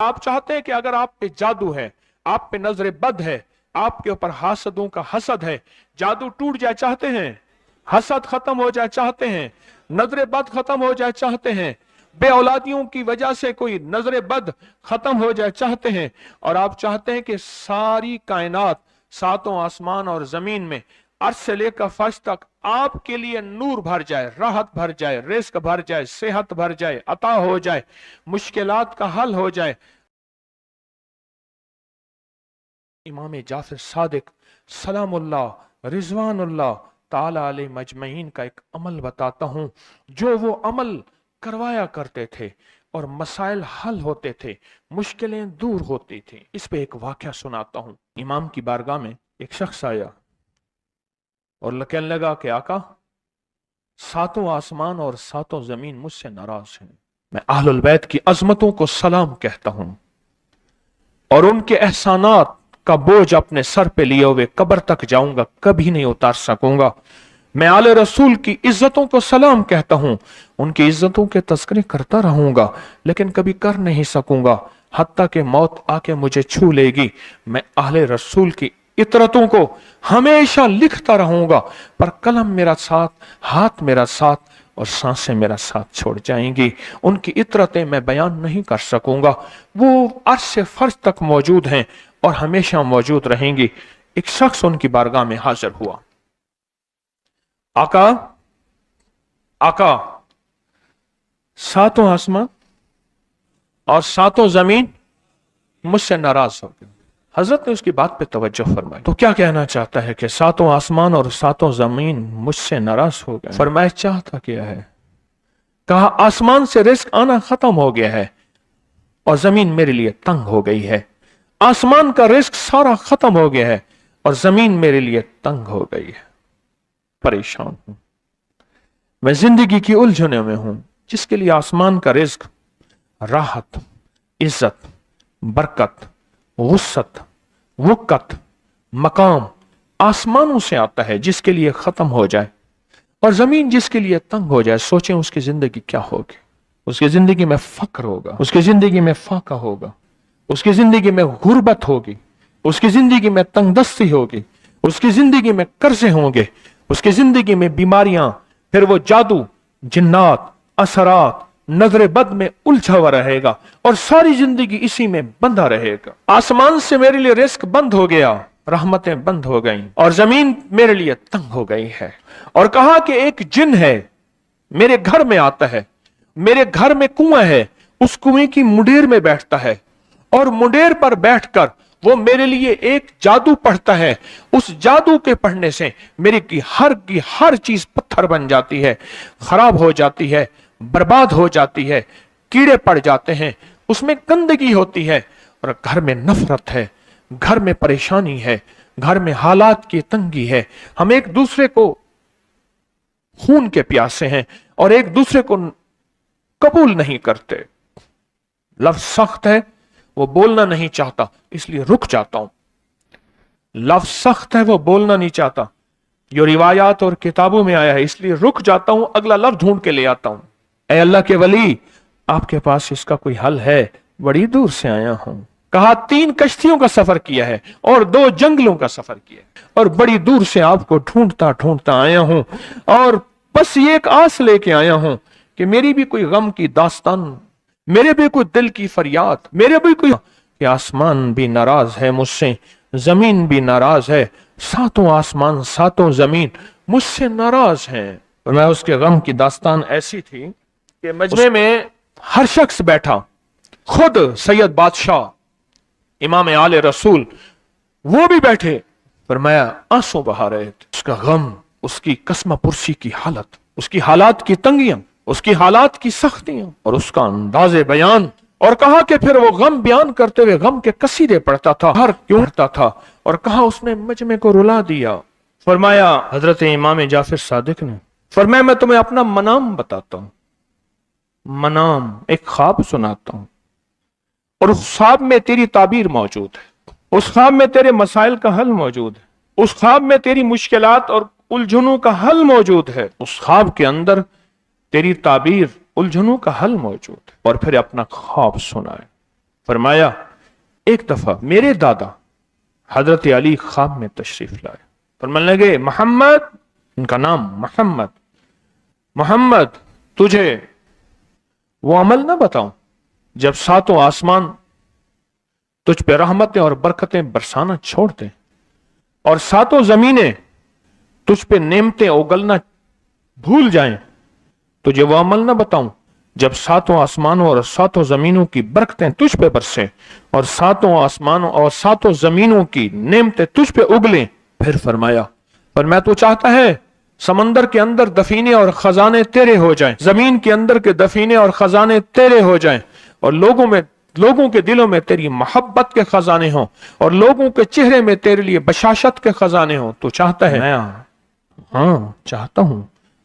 आप चाहते हैं कि अगर आप पे जादू है, आप पे नजर बद है, आपके ऊपर हासदों का हसद है, जादू टूट जाए चाहते हैं, हसद खत्म हो जाए चाहते हैं, नजर बद खत्म हो जाए चाहते हैं, बे औलादियों की वजह से कोई नजर बद खत्म हो जाए चाहते हैं, और आप चाहते हैं कि सारी कायनात, सातों आसमान और जमीन में अर्श से लेकर फर्श तक आपके लिए नूर भर जाए, राहत भर जाए, रिस्क भर जाए, सेहत भर जाए, अता हो जाए, मुश्किलात का हल हो जाए। इमाम जाफर सादिक सलामुल्लाह रिजवानुल्लाह ताला अलैहि मजमईन का एक अमल बताता हूं, जो वो अमल करवाया करते थे और मसाइल हल होते थे, मुश्किलें दूर होती थी। इस पे एक वाकया सुनाता हूं। इमाम की बारगाह में एक शख्स आया और कहने लगा कि आका, सातों आसमान और सातों जमीन मुझसे नाराज हैं। मैं अहलुल बैत की अजमतों को सलाम कहता हूं और उनके एहसानात का बोझ अपने सर पे लिए हुए कब्र तक जाऊंगा, कभी नहीं उतार सकूंगा। मैं आले रसूल की इज्जतों को सलाम कहता हूं, उनकी इज्जतों के तस्करी करता रहूंगा, लेकिन कभी कर नहीं सकूंगा, हत्ता कि मौत आके मुझे छू लेगी। मैं आले रसूल की इतरतों को हमेशा लिखता रहूंगा, पर कलम मेरा साथ, हाथ मेरा साथ और सांसें मेरा साथ छोड़ जाएंगी। उनकी इतरतें मैं बयान नहीं कर सकूंगा। वो अर्श से फर्श तक मौजूद हैं और हमेशा मौजूद रहेंगी। एक शख्स उनकी बारगाह में हाजिर हुआ। आका, आका, सातों आसमान और सातों जमीन मुझसे नाराज हो गए। हजरत ने उसकी बात पे तवज्जो फरमाई। तो क्या कहना चाहता है कि सातों आसमान और सातों जमीन मुझसे नाराज हो गए? फरमाया चाहता क्या है? कहा आसमान से रिस्क आना खत्म हो गया है और जमीन मेरे लिए तंग हो गई है। आसमान का रिस्क सारा खत्म हो गया है और जमीन मेरे लिए तंग हो गई है। परेशान हूं मैं, जिंदगी की उलझनों में हूं। जिसके लिए आसमान का रिस्क, राहत, इज्जत, बरकत, वुसअत, वुक्कत, मकाम आसमानों से आता है, जिसके लिए खत्म हो जाए और जमीन जिसके लिए तंग हो जाए, सोचें उसकी जिंदगी क्या होगी। उसकी जिंदगी में फक्र होगा, उसकी जिंदगी में फाका होगा, उसकी जिंदगी में गुर्बत होगी, उसकी जिंदगी में तंगदस्ती होगी, उसकी जिंदगी में कर्जे होंगे, उसकी जिंदगी में बीमारियां, फिर वो जादू, जिन्नात, असरात, नजर बद में उलझा हुआ रहेगा और सारी जिंदगी इसी में बंधा रहेगा। आसमान से मेरे लिए रिस्क बंद हो गया, रहमतें बंद हो गईं और जमीन मेरे लिए तंग हो गई है। और कहा कि एक जिन है मेरे घर में आता है, मेरे घर में कुआं है, उस कुएं की मुंडेर में बैठता है और मुंडेर पर बैठकर वो मेरे लिए एक जादू पढ़ता है। उस जादू के पढ़ने से मेरी की हर चीज पत्थर बन जाती है, खराब हो जाती है, बर्बाद हो जाती है, कीड़े पड़ जाते हैं, उसमें गंदगी होती है और घर में नफरत है, घर में परेशानी है, घर में हालात की तंगी है। हम एक दूसरे को खून के प्यासे हैं और एक दूसरे को कबूल नहीं करते। लफ्ज सख्त है, वो बोलना नहीं चाहता, इसलिए रुक जाता हूं। लफ्ज सख्त है, वो बोलना नहीं चाहता, जो रिवायात और किताबों में आया है, इसलिए रुक जाता हूं, अगला लफ्ज ढूंढ के ले आता हूं। ऐ अल्लाह के वली, आपके पास इसका कोई हल है? बड़ी दूर से आया हूं। कहा 3 कश्तियों का सफर किया है और 2 जंगलों का सफर किया है और बड़ी दूर से आपको ढूंढता ढूंढता आया हूं और बस ये एक आस लेके आया हूं कि मेरी भी कोई गम की दास्तान, मेरे भी कोई दिल की फरियाद, मेरे भी कोई, कि आसमान भी नाराज है मुझसे, जमीन भी नाराज है, सातों आसमान सातों जमीन मुझसे नाराज हैं। और मैं उसके गम की दास्तान ऐसी थी कि मजमे में हर शख्स बैठा, खुद सैयद बादशाह इमाम आले रसूल वो भी बैठे, फरमाया आंसू बहा रहे थे। उसका गम, उसकी कसम पुरसी की हालत, उसकी हालात की तंगियां, उसकी हालात की सख्तियां और उसका अंदाजे बयान। और कहा कि फिर वो गम बयान करते हुए गम के कसीदे पढ़ता था, हर क्यों पढ़ता था, और कहा उसने मजमे को रुला दिया। फरमाया हजरत इमाम जाफर सादिक ने, फरमाया मैं तुम्हें अपना मनाम बताता हूं, मनाम एक ख्वाब सुनाता हूं और उस ख्वाब में तेरी ताबीर मौजूद है, उस ख्वाब में तेरे मसाइल का हल मौजूद है, उस ख्वाब में तेरी मुश्किलात और उलझनों का हल मौजूद है, उस ख्वाब के अंदर तेरी ताबीर, उलझनों का हल मौजूद है। और फिर अपना ख्वाब सुनाए। फरमाया एक दफा मेरे दादा हजरत अली ख्वाब में तशरीफ लाए, फरमाने लगे मोहम्मद, उनका नाम मोहम्मद, मोहम्मद तुझे वो अमल ना बताऊं जब सातों आसमान तुझ पे रहमतें और बरकतें बरसाना छोड़ दें और सातों जमीनें तुझ पे नेमतें उगलना भूल जाएं, तुझे वो अमल ना बताऊं जब सातों आसमानों और सातों जमीनों की बरकतें तुझ पे बरसें और सातों आसमानों और सातों जमीनों की नेमतें तुझ पे उगलें। फिर फरमाया, पर मैं तो चाहता है समंदर के अंदर दफीने और खजाने तेरे हो जाएं, जमीन के अंदर के दफीने और खजाने तेरे हो जाएं और लोगों के दिलों में तेरी मोहब्बत के खजाने हों और लोगों के चेहरे में तेरे लिए बशाशत के खजाने हों। तो चाहता है? मैं हाँ चाहता हूं,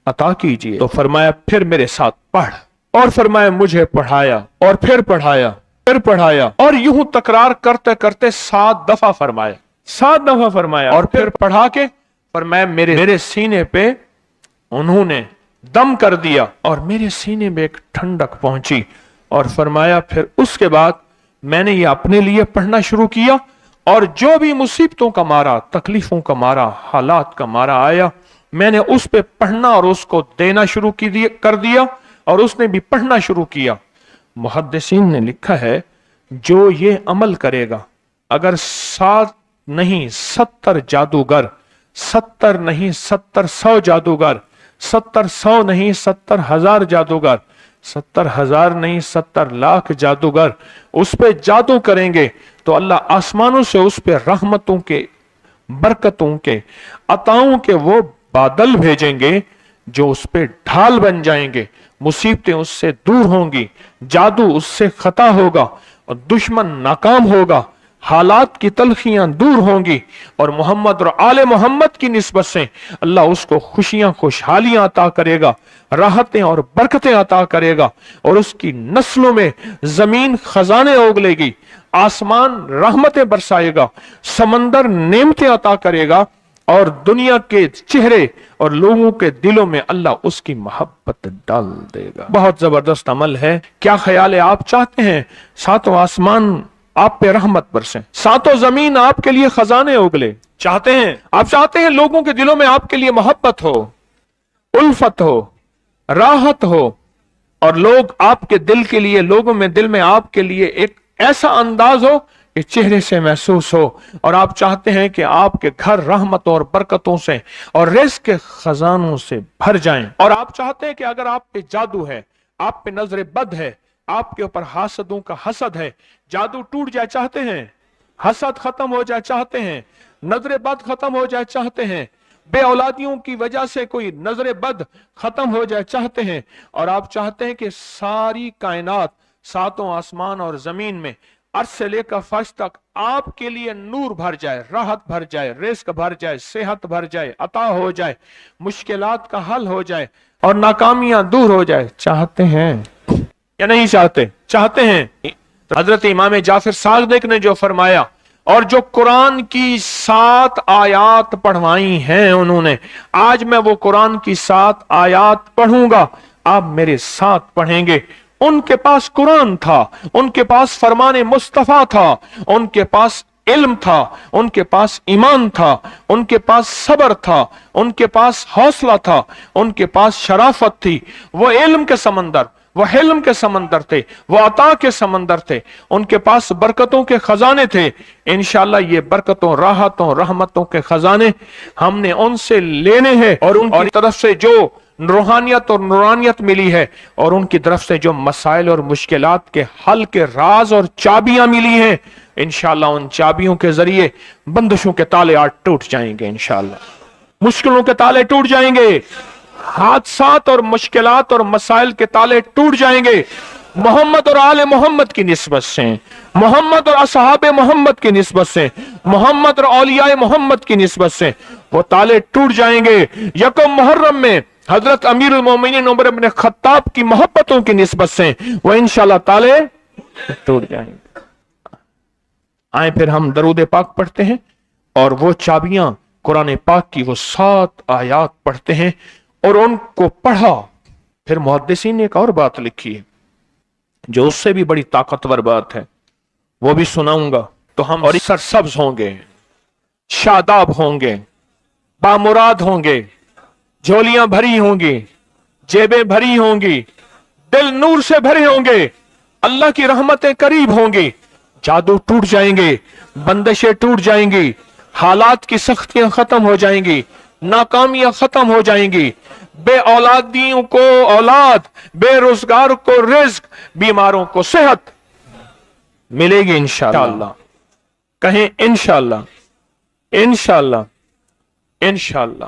अता कीजिए। तो फरमाया फिर मेरे साथ पढ़, और फरमाया मुझे पढ़ाया और फिर पढ़ाया और यूं तकरार करते करते 7 दफा फरमाया और फिर पढ़ा के फरमाया मेरे सीने पे उन्होंने दम कर दिया और मेरे सीने में एक ठंडक पहुंची। और फरमाया फिर उसके बाद मैंने ये अपने लिए पढ़ना शुरू किया और जो भी मुसीबतों का मारा, तकलीफों का मारा, हालात का मारा आया, मैंने उस पे पढ़ना और उसको देना शुरू कर दिया और उसने भी पढ़ना शुरू किया। मुहद्दिसीन ने लिखा है जो ये अमल करेगा, अगर 7 नहीं 70 जादूगर, 70 नहीं 70 जादूगर, 70 नहीं 70,000 जादूगर, 70,000 नहीं 70 लाख जादूगर उस पे जादू करेंगे तो अल्लाह आसमानों से उस पे रहमतों के, बरकतों के, अताओं के वो बादल भेजेंगे जो उस पे ढाल बन जाएंगे, मुसीबतें उससे दूर होंगी, जादू उससे खता होगा और दुश्मन नाकाम होगा, हालात की तलखियां दूर होंगी और मोहम्मद और आले मोहम्मद की निस्बत से अल्लाह उसको खुशियां, खुशहालियां अता करेगा, राहतें और बरकतें अता करेगा और उसकी नस्लों में जमीन खजाने उगलेगी, आसमान रहमतें बरसाएगा, समंदर नेमतें अता करेगा और दुनिया के चेहरे और लोगों के दिलों में अल्लाह उसकी मोहब्बत डाल देगा। बहुत जबरदस्त अमल है। क्या ख्याल है? आप चाहते हैं सातों आसमान आप पे रहमत बरसे, सातों जमीन आपके लिए खजाने उगले? चाहते हैं? आप चाहते हैं लोगों के दिलों में आपके लिए मोहब्बत हो, उल्फत हो, राहत हो और लोग आपके दिल के लिए, लोगों में दिल में आपके लिए एक ऐसा अंदाज हो कि चेहरे से महसूस हो और आप चाहते हैं कि आपके घर रहमतों और बरकतों से और रिज़्क़ के खजानों से भर जाएं और आप चाहते हैं कि अगर आप पे जादू है, आप पे नजर बद है, आपके ऊपर हासदों का हसद है, जादू टूट जाए चाहते हैं, हसद खत्म हो जाए चाहते हैं, नजर बद खत्म हो जाए चाहते हैं, बे औलादियों की वजह से कोई नजर बद खत्म हो जाए चाहते हैं और आप चाहते हैं कि सारी कायनात, सातों आसमान और जमीन में अर्श से लेकर फर्श तक आपके लिए नूर भर जाए, राहत भर जाए, रिज़्क़ भर जाए, सेहत भर जाए, अता हो जाए, मुश्किलात का हल हो जाए और नाकामियां दूर हो जाए। चाहते हैं या नहीं चाहते? चाहते हैं। हजरत इमाम जाफर सादिक ने जो फरमाया और जो कुरान की 7 आयात पढ़वाई हैं उन्होंने, आज मैं वो कुरान की 7 आयात पढ़ूंगा, आप मेरे साथ पढ़ेंगे। उनके पास कुरान था, उनके पास फरमाने मुस्तफा था, उनके पास इल्म था, उनके पास ईमान था, उनके पास सब्र था, उनके पास हौसला था, उनके पास शराफत थी। वो इल्म के समंदर, वो हिल्म के समंदर थे, वो अता के समंदर थे, उनके पास बरकतों के खजाने थे। इंशाअल्लाह ये बरकतों, राहतों, रहमतों के खजाने हमने उनसे लेने हैं और उनकी तरफ से जो रूहानियत और नूरानियत मिली है और उनकी तरफ से जो मसाइल और मुश्किलात के हल के राज और चाबियां मिली हैं, इंशाअल्लाह उन चाबियों के जरिए बंदिशों के ताले आज टूट जाएंगे, इंशाअल्लाह मुश्किलों के ताले टूट जाएंगे, हादसात और मुश्किलात और मसाइल के ताले टूट जाएंगे। मोहम्मद और आले मोहम्मद की निस्बत से, मोहम्मद और असहाबे मोहम्मद की निस्बत से, मोहम्मद और औलियाए मोहम्मद की निस्बत से वो ताले टूट जाएंगे। यकम मुहर्रम में हजरत अमीरुल मोमिनीन उमर इब्न खत्ताब की मोहब्बतों की निस्बत से वो इंशाअल्लाह ताले टूट जाएंगे। आए फिर हम दरूद पाक पढ़ते हैं और वो चाबियां कुरान पाक की वो 7 आयात पढ़ते हैं और उनको पढ़ा। फिर मुहद्दिसीन ने एक और बात लिखी है जो उससे भी बड़ी ताकतवर बात है। وہ بھی سناؤں گا تو ہم اور سرسبز ہوں گے، شاداب ہوں گے، بامراد ہوں گے، جھولیاں بھری ہوں گی، جیبیں بھری ہوں گی، دل نور سے بھرے ہوں گے، اللہ کی رحمتیں قریب ہوں گی، جادو ٹوٹ جائیں گے، بندشیں ٹوٹ جائیں گی، حالات کی سختیاں ختم ہو جائیں گی، ناکامیاں ختم ہو جائیں گی، بے اولادیوں کو اولاد، بے روزگار کو رزق، بیماروں کو صحت ملے گی انشاءاللہ۔ کہیں انشاءاللہ، انشاءاللہ، انشاءاللہ۔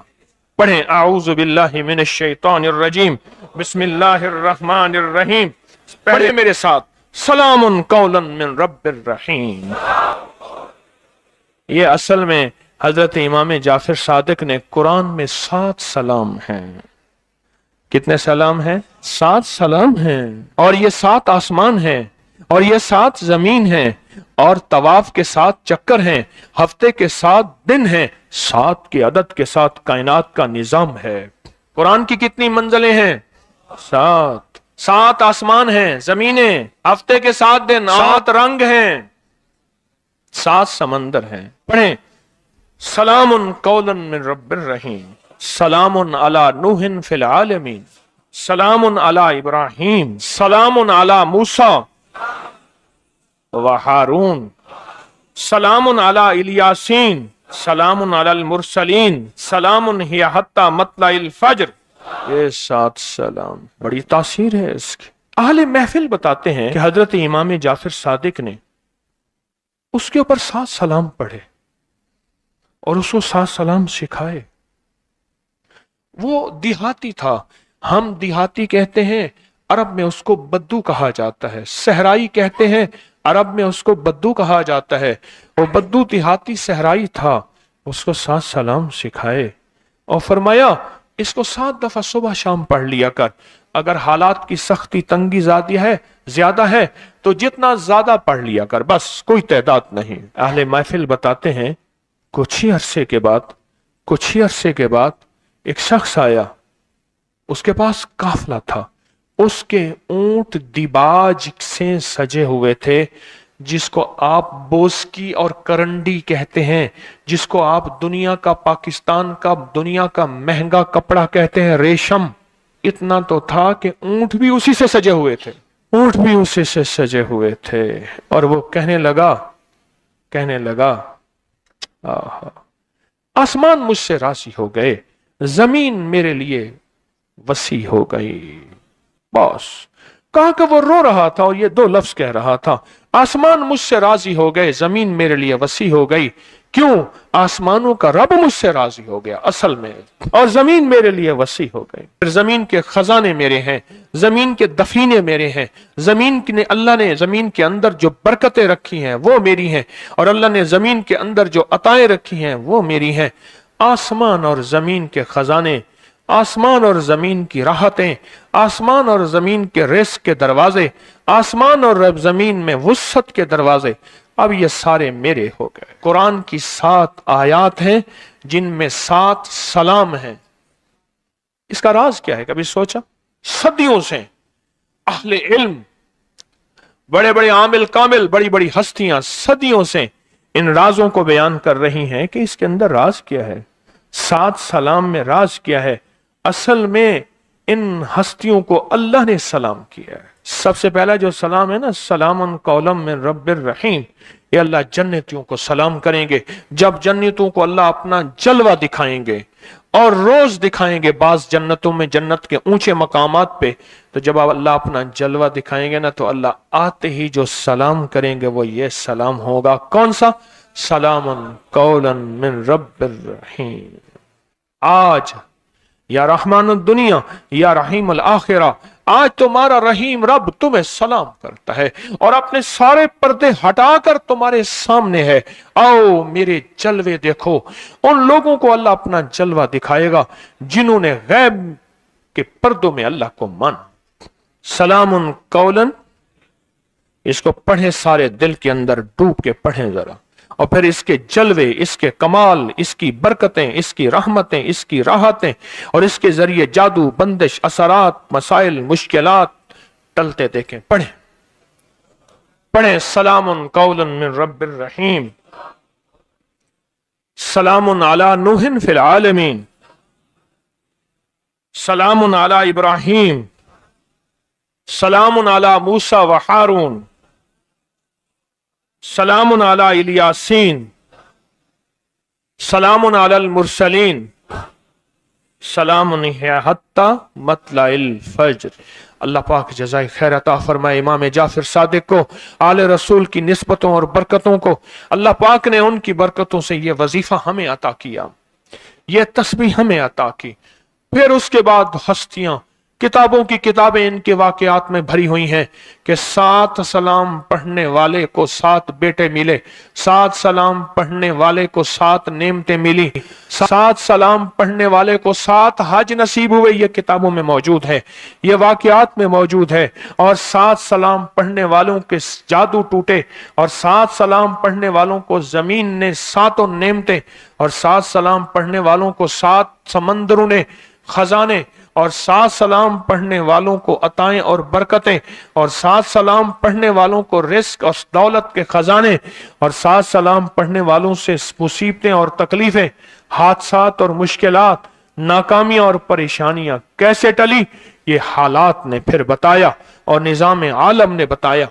پڑھیں اعوذ باللہ من الشیطان الرجیم، بسم اللہ الرحمن الرحیم۔ پڑھیں میرے ساتھ، سلام قولا من رب الرحیم۔ یہ اصل میں حضرت امام جعفر صادق نے قرآن میں 7 سلام ہیں۔ کتنے سلام ہیں؟ 7 سلام ہیں، اور یہ 7 آسمان ہیں، اور یہ 7 زمین ہیں، اور طواف کے 7 چکر ہیں، ہفتے کے 7 دن ہیں، 7 کی عدد کے ساتھ کائنات کا نظام ہے۔ قرآن کی کتنی منزلیں ہیں؟ 7 آسمان ہیں، زمینیں، ہفتے کے 7 دن، 7 رنگ ہیں، 7 سمندر ہیں۔ پڑھیں، سلام قولا من رب الرحیم، سلام علی نوح فی العالمین، سلام علی ابراہیم، سلام علی موسیٰ و ہارون، سلام علی الیاسین، سلام علی المرسلین، سلام ہی حتی مطلع الفجر۔ یہ 7 سلام، بڑی تاثیر ہے اس کی۔ اہل محفل بتاتے ہیں کہ حضرت امام جعفر صادق نے اس کے اوپر 7 سلام پڑھے اور اس کو 7 سلام سکھائے۔ وہ دیہاتی تھا، ہم دیہاتی کہتے ہیں، عرب میں اس کو بدو کہا جاتا ہے، صحرائی کہتے ہیں، عرب میں اس کو بدو کہا جاتا ہے۔ وہ بدو دیہاتی صحرائی تھا، اس کو 7 سلام سکھائے اور فرمایا اس کو 7 دفعہ صبح شام پڑھ لیا کر۔ اگر حالات کی سختی تنگی زیادہ ہے تو جتنا زیادہ پڑھ لیا کر، بس کوئی تعداد نہیں۔ اہل محفل بتاتے ہیں کچھ ہی عرصے کے بعد ایک شخص آیا، اس کے پاس قافلہ تھا، اس کے اونٹ دیباج سے سجے ہوئے تھے، جس کو آپ بوسکی اور کرنڈی کہتے ہیں، جس کو آپ دنیا کا، پاکستان کا دنیا کا مہنگا کپڑا کہتے ہیں، ریشم۔ اتنا تو تھا کہ اونٹ بھی اسی سے سجے ہوئے تھے، اور وہ کہنے لگا آسمان مجھ سے راضی ہو گئے، زمین میرے لیے وسیع ہو گئی۔ بس کہا کہ وہ رو رہا تھا اور یہ 2 لفظ کہہ رہا تھا، آسمان مجھ سے راضی ہو گئے، زمین میرے لیے وسیع ہو گئی۔ کیوں؟ آسمانوں کا رب مجھ سے راضی ہو گیا اصل میں، اور زمین میرے لیے وسیع ہو گئی۔ پھر زمین کے خزانے میرے ہیں، زمین کے دفینے میرے ہیں، اللہ نے زمین کے اندر جو برکتیں رکھی ہیں وہ میری ہیں، اور اللہ نے زمین کے اندر جو عطائیں رکھی ہیں وہ میری ہیں۔ آسمان اور زمین کے خزانے، آسمان اور زمین کی راحتیں، آسمان اور زمین کے رزق کے دروازے، آسمان اور زمین میں وسعت کے دروازے، اب یہ سارے میرے ہو گئے۔ قرآن کی 7 آیات ہیں جن میں 7 سلام ہیں۔ اس کا راز کیا ہے؟ کبھی سوچا؟ صدیوں سے اہل علم، بڑے بڑے عامل کامل، بڑی بڑی ہستیاں صدیوں سے ان رازوں کو بیان کر رہی ہیں کہ اس کے اندر راز کیا ہے، 7 سلام میں راز کیا ہے۔ اصل میں ان ہستیوں کو اللہ نے سلام کیا ہے۔ سب سے پہلا جو سلام ہے نا، سلام قولا من رب الرحیم، یہ اللہ جنتیوں کو سلام کریں گے جب جنتوں کو اللہ اپنا جلوہ دکھائیں گے، اور روز دکھائیں گے۔ بعض جنتوں میں، جنت کے اونچے مقامات پہ، تو جب اللہ اپنا جلوہ دکھائیں گے نا تو اللہ آتے ہی جو سلام کریں گے وہ یہ سلام ہوگا۔ کون سا؟ سلام قولا من رب الرحیم۔ آج یا رحمان الدنیا یا رحیم الآخرہ، آج تمہارا رحیم رب تمہیں سلام کرتا ہے اور اپنے سارے پردے ہٹا کر تمہارے سامنے ہے۔ آؤ میرے جلوے دیکھو۔ ان لوگوں کو اللہ اپنا جلوہ دکھائے گا جنہوں نے غیب کے پردوں میں اللہ کو مانا۔ سلام قولا، اس کو پڑھیں، سارے دل کے اندر ڈوب کے پڑھیں ذرا، اور پھر اس کے جلوے، اس کے کمال، اس کی برکتیں، اس کی رحمتیں، اس کی راحتیں، اور اس کے ذریعے جادو، بندش، اثرات، مسائل، مشکلات ٹلتے دیکھیں۔ پڑھیں پڑھیں سلام قولا من رب الرحیم، سلام علی نوح فی العالمین، سلام علی ابراہیم، سلام علی موسیٰ و ہارون، سلام علی الیاسین، سلام علی المرسلین، سلام حتی مطلع الفجر۔ اللہ پاک جزائے خیر عطا فرمائے امام جعفر صادق کو، آل رسول کی نسبتوں اور برکتوں کو۔ اللہ پاک نے ان کی برکتوں سے یہ وظیفہ ہمیں عطا کیا، یہ تسبیح ہمیں عطا کی۔ پھر اس کے بعد ہستیاں، کتابوں کی کتابیں ان کے واقعات میں بھری ہوئی ہیں کہ 7 سلام پڑھنے والے کو 7 بیٹے ملے، 7 سلام پڑھنے والے کو 7 نعمتیں ملی، 7 سلام پڑھنے والے کو 7 حج نصیب ہوئے۔ یہ کتابوں میں موجود ہے، یہ واقعات میں موجود ہے۔ اور 7 سلام پڑھنے والوں کے جادو ٹوٹے، اور 7 سلام پڑھنے والوں کو زمین نے 7 نعمتیں، اور 7 سلام پڑھنے والوں کو 7 سمندروں نے خزانے، اور 7 سلام پڑھنے والوں کو عطائیں اور برکتیں، اور 7 سلام پڑھنے والوں کو رزق اور دولت کے خزانے، اور 7 سلام پڑھنے والوں سے مصیبتیں اور تکلیفیں، حادثات اور مشکلات، ناکامیاں اور پریشانیاں کیسے ٹلی، یہ حالات نے پھر بتایا اور نظام عالم نے بتایا۔